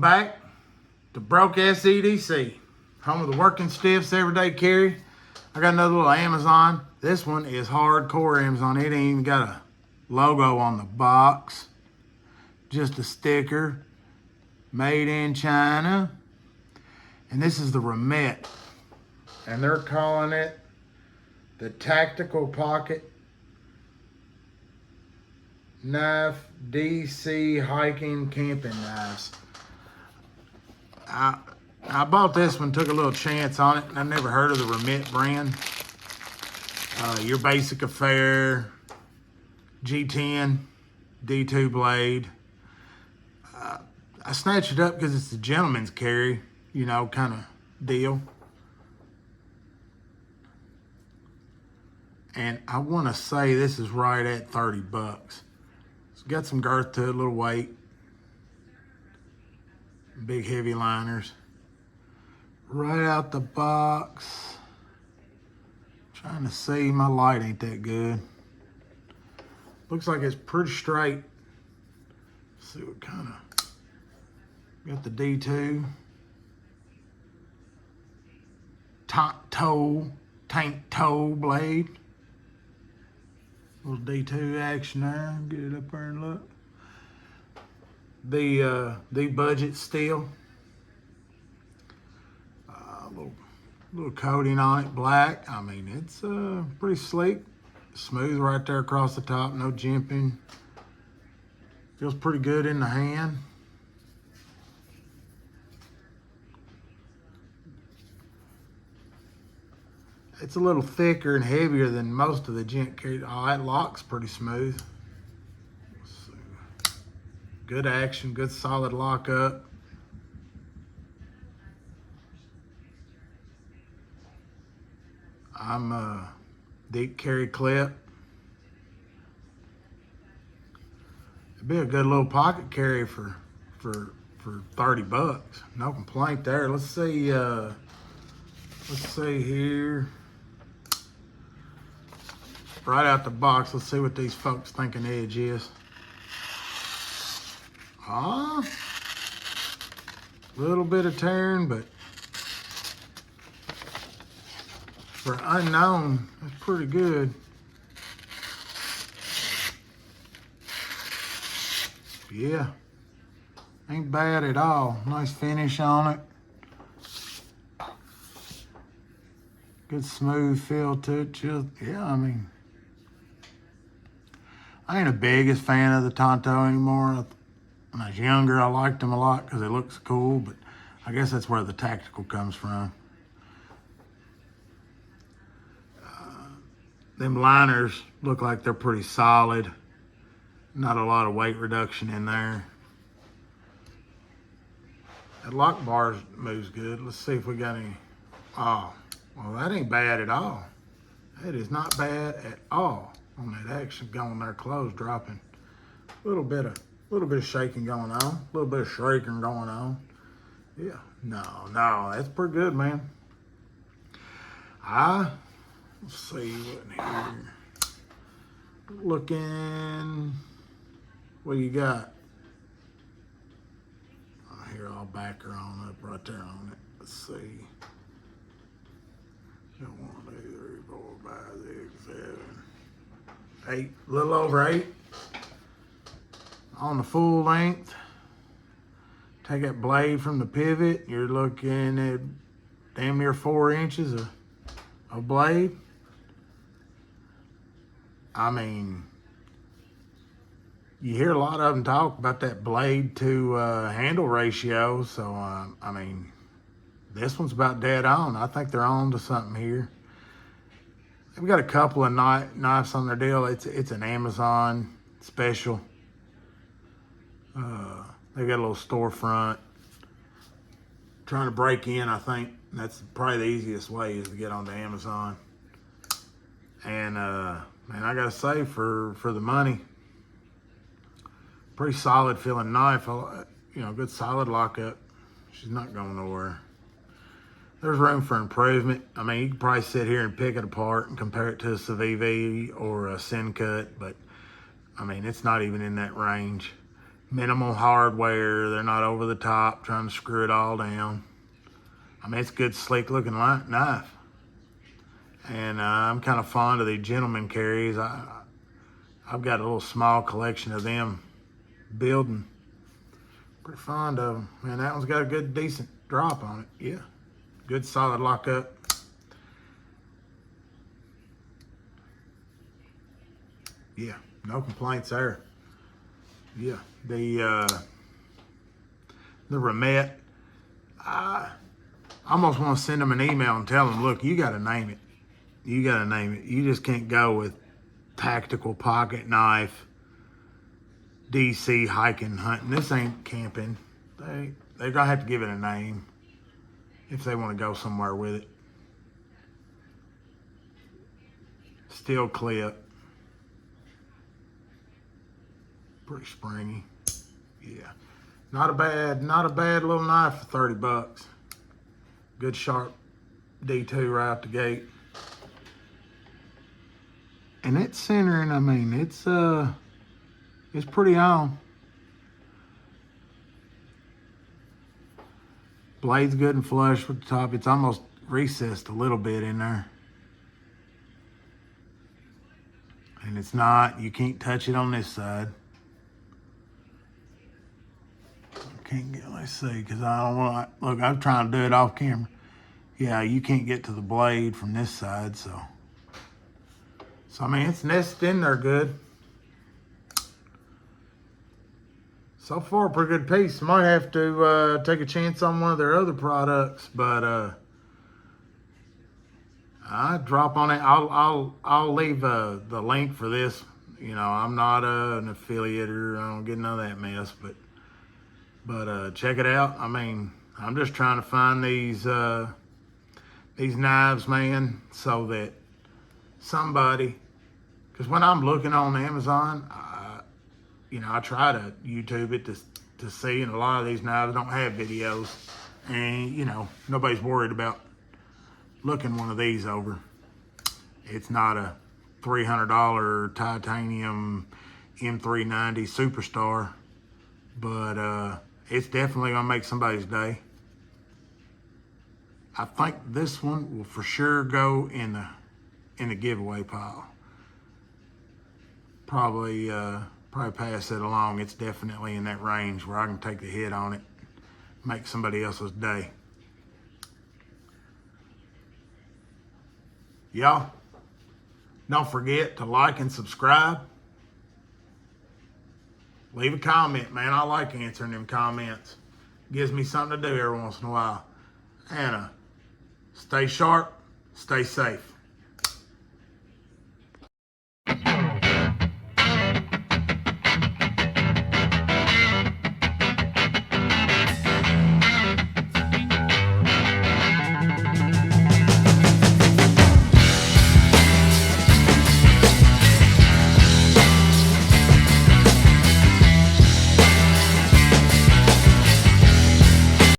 back to Broke Ass EDC, home of the working stiffs everyday carry. I got another little Amazon. This one is hardcore Amazon. It ain't even got a logo on the box, just a sticker, made in China. And this is the REMETTE, and they're calling it the Tactical Pocket Knife DC Hiking Camping Knives. I bought this one, took a little chance on it, and I never heard of the REMETTE brand. Your basic affair, G10, D2 blade. I snatched it up because it's a gentleman's carry, you know, kind of deal. And I want to say this is right at 30 bucks. It's got some girth to it, a little weight. Big heavy liners. Right out the box. Trying to see, my light ain't that good. Looks like it's pretty straight. Let's see what kind of, got the D2. Tanto blade. Little D2 action there. Get it up there and look. The budget steel. Little coating on it, black. I mean, it's pretty sleek, smooth right there across the top, no jimping. Feels pretty good in the hand. It's a little thicker and heavier than most of the gent carry. Oh, that lock's pretty smooth. Let's see. Good action, good solid lock up. I'm a deep carry clip. It'd be a good little pocket carry for 30 bucks. No complaint there. Let's see here. Right out the box, let's see what these folks think an edge is. A little bit of tearing, but for unknown, that's pretty good. Yeah, ain't bad at all. Nice finish on it. Good smooth feel to it. Just, yeah, I mean, I ain't the biggest fan of the Tanto anymore. When I was younger, I liked them a lot because it looks cool, but I guess that's where the tactical comes from. Them liners look like they're pretty solid. Not a lot of weight reduction in there. That lock bar moves good. Let's see if we got any. Oh, well, that ain't bad at all. That is not bad at all on that action going there, close dropping. A little bit of shaking going on. A little bit of shrieking going on. Yeah, no, that's pretty good, man. Let's see what in here. Looking, what you got? Oh, here, I'll back her on up right there on it. Let's see. 1, 2, 3, 4, 5, 6, 7, 8. A little over 8. On the full length. Take that blade from the pivot. You're looking at damn near 4 inches of blade. I mean, you hear a lot of them talk about that blade to handle ratio. So, I mean, this one's about dead on. I think they're on to something here. They've got a couple of knives on their deal. It's an Amazon special. They got a little storefront. Trying to break in, I think that's probably the easiest way is to get onto Amazon. And man, I gotta say, for the money, pretty solid feeling knife. You know, good solid lockup. She's not going nowhere. There's room for improvement. I mean, you could probably sit here and pick it apart and compare it to a Civivi or a Sin Cut, but I mean, it's not even in that range. Minimal hardware. They're not over the top trying to screw it all down. I mean, it's a good, slick looking knife. And I'm kind of fond of the gentleman carries. I've got a little small collection of them building. Pretty fond of them. Man, that one's got a good, decent drop on it. Yeah, good solid lockup. Yeah, no complaints there. Yeah, the REMETTE. I almost want to send them an email and tell them, look, you got to name it. You got to name it. You just can't go with tactical pocket knife, DC hiking, hunting. This ain't camping. They're gonna have to give it a name if they want to go somewhere with it. Steel clip. Pretty springy. Yeah. Not a bad little knife for 30 bucks. Good sharp D2 right out the gate. And it's centering, I mean, it's pretty on. Blade's good and flush with the top. It's almost recessed a little bit in there. And it's not, you can't touch it on this side. Can't get, let's see, because I don't want to, look, I'm trying to do it off camera. Yeah, you can't get to the blade from this side, so I mean, it's nested in there good. So far, a pretty good piece. Might have to take a chance on one of their other products, but I drop on it. I'll leave the link for this. You know, I'm not an affiliate or I don't get none of that mess, but check it out. I mean, I'm just trying to find these knives, man, so that somebody, because when I'm looking on Amazon, you know, I try to YouTube it to see, and a lot of these knives don't have videos, and you know, nobody's worried about looking one of these over. It's not a $300 titanium M390 Superstar, but it's definitely gonna make somebody's day. I think this one will for sure go in the giveaway pile. Probably pass it along. It's definitely in that range where I can take the hit on it, make somebody else's day. Y'all, don't forget to like and subscribe. Leave a comment, man. I like answering them comments. Gives me something to do every once in a while. And stay sharp, stay safe.